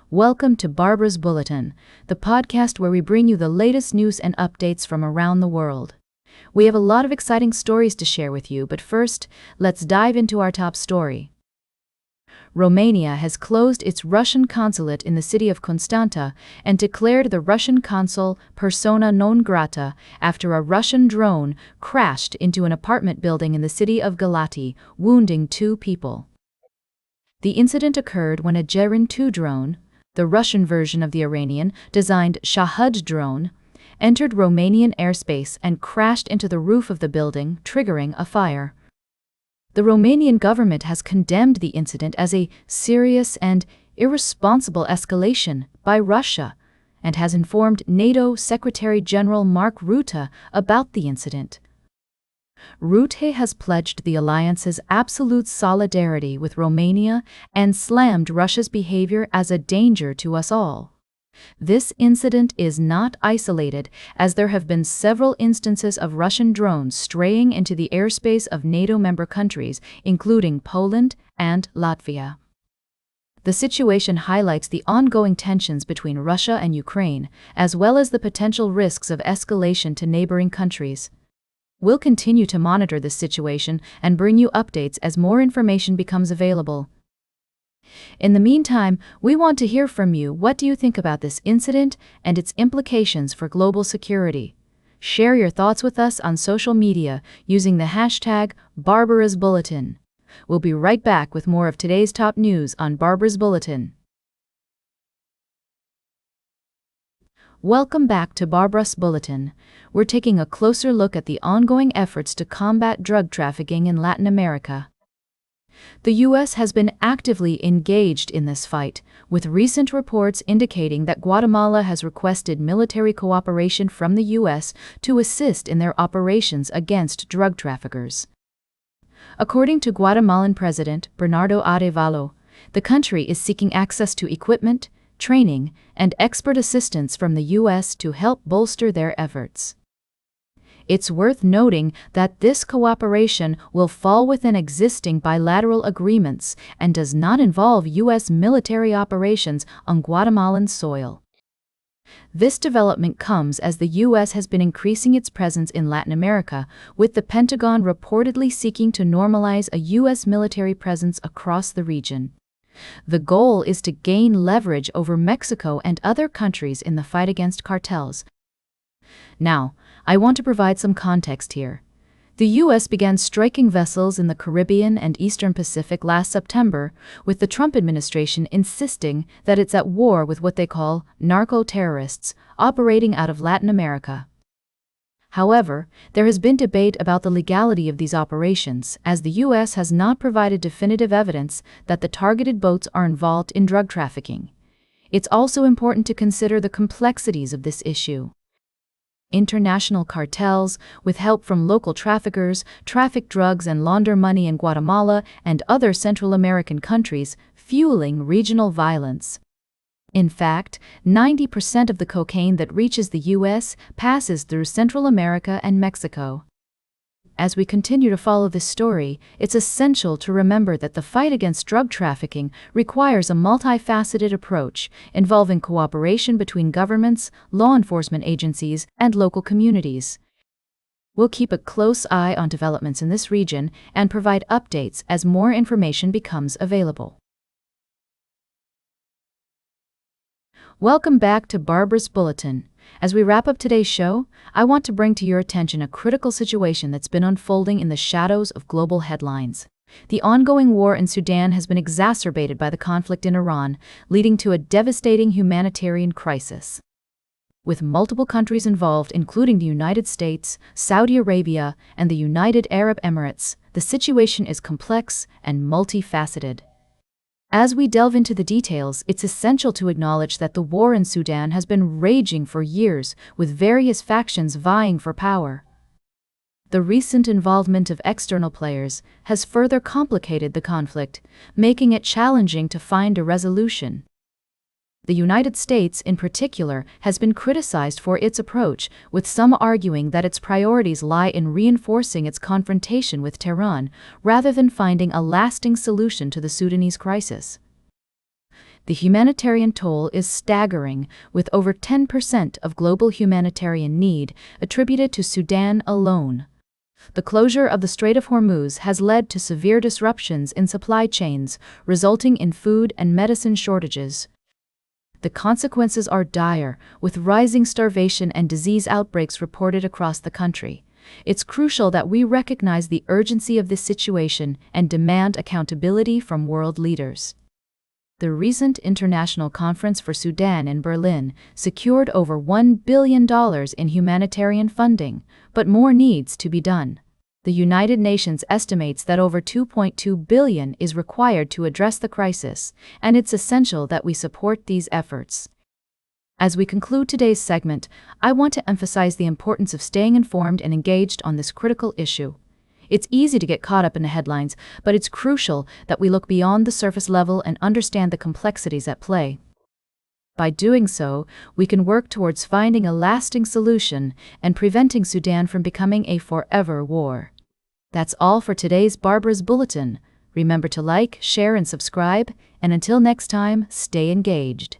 Welcome to Barbara's Bulletin, the podcast where we bring you the latest news and updates from around the world. We have a lot of exciting stories to share with you, but first, let's dive into our top story. Romania has closed its Russian consulate in the city of Constanta and declared the Russian consul persona non grata after a Russian drone crashed into an apartment building in the city of Galati, wounding 2 people. The incident occurred when a Gerin 2 drone, the Russian version of the Iranian-designed Shahid drone, entered Romanian airspace and crashed into the roof of the building, triggering a fire. The Romanian government has condemned the incident as a serious and irresponsible escalation by Russia and has informed NATO Secretary-General Mark Rutte about the incident. Rutte has pledged the alliance's absolute solidarity with Romania and slammed Russia's behavior as a danger to us all. This incident is not isolated, as there have been several instances of Russian drones straying into the airspace of NATO member countries, including Poland and Latvia. The situation highlights the ongoing tensions between Russia and Ukraine, as well as the potential risks of escalation to neighboring countries. We'll continue to monitor this situation and bring you updates as more information becomes available. In the meantime, we want to hear from you. What do you think about this incident and its implications for global security? Share your thoughts with us on social media using the hashtag #Barbara'sBulletin. We'll be right back with more of today's top news on Barbara's Bulletin. Welcome back to Barbara's Bulletin. We're taking a closer look at the ongoing efforts to combat drug trafficking in Latin America. The U.S. has been actively engaged in this fight, with recent reports indicating that Guatemala has requested military cooperation from the U.S. to assist in their operations against drug traffickers. According to Guatemalan President Bernardo Arevalo, the country is seeking access to equipment, training, and expert assistance from the U.S. to help bolster their efforts. It's worth noting that this cooperation will fall within existing bilateral agreements and does not involve U.S. military operations on Guatemalan soil. This development comes as the U.S. has been increasing its presence in Latin America, with the Pentagon reportedly seeking to normalize a U.S. military presence across the region. The goal is to gain leverage over Mexico and other countries in the fight against cartels. Now, I want to provide some context here. The U.S. began striking vessels in the Caribbean and Eastern Pacific last September, with the Trump administration insisting that it's at war with what they call narco-terrorists operating out of Latin America. However, there has been debate about the legality of these operations, as the U.S. has not provided definitive evidence that the targeted boats are involved in drug trafficking. It's also important to consider the complexities of this issue. International cartels, with help from local traffickers, traffic drugs and launder money in Guatemala and other Central American countries, fueling regional violence. In fact, 90% of the cocaine that reaches the U.S. passes through Central America and Mexico. As we continue to follow this story, it's essential to remember that the fight against drug trafficking requires a multifaceted approach, involving cooperation between governments, law enforcement agencies, and local communities. We'll keep a close eye on developments in this region and provide updates as more information becomes available. Welcome back to Barbara's Bulletin. As we wrap up today's show, I want to bring to your attention a critical situation that's been unfolding in the shadows of global headlines. The ongoing war in Sudan has been exacerbated by the conflict in Iran, leading to a devastating humanitarian crisis. With multiple countries involved, including the United States, Saudi Arabia, and the United Arab Emirates, the situation is complex and multifaceted. As we delve into the details, it's essential to acknowledge that the war in Sudan has been raging for years, with various factions vying for power. The recent involvement of external players has further complicated the conflict, making it challenging to find a resolution. The United States, in particular, has been criticized for its approach, with some arguing that its priorities lie in reinforcing its confrontation with Tehran, rather than finding a lasting solution to the Sudanese crisis. The humanitarian toll is staggering, with over 10% of global humanitarian need attributed to Sudan alone. The closure of the Strait of Hormuz has led to severe disruptions in supply chains, resulting in food and medicine shortages. The consequences are dire, with rising starvation and disease outbreaks reported across the country. It's crucial that we recognize the urgency of this situation and demand accountability from world leaders. The recent International Conference for Sudan in Berlin secured over $1 billion in humanitarian funding, but more needs to be done. The United Nations estimates that over $2.2 billion is required to address the crisis, and it's essential that we support these efforts. As we conclude today's segment, I want to emphasize the importance of staying informed and engaged on this critical issue. It's easy to get caught up in the headlines, but it's crucial that we look beyond the surface level and understand the complexities at play. By doing so, we can work towards finding a lasting solution and preventing Sudan from becoming a forever war. That's all for today's Barbara's Bulletin. Remember to like, share, and subscribe, and until next time, stay engaged.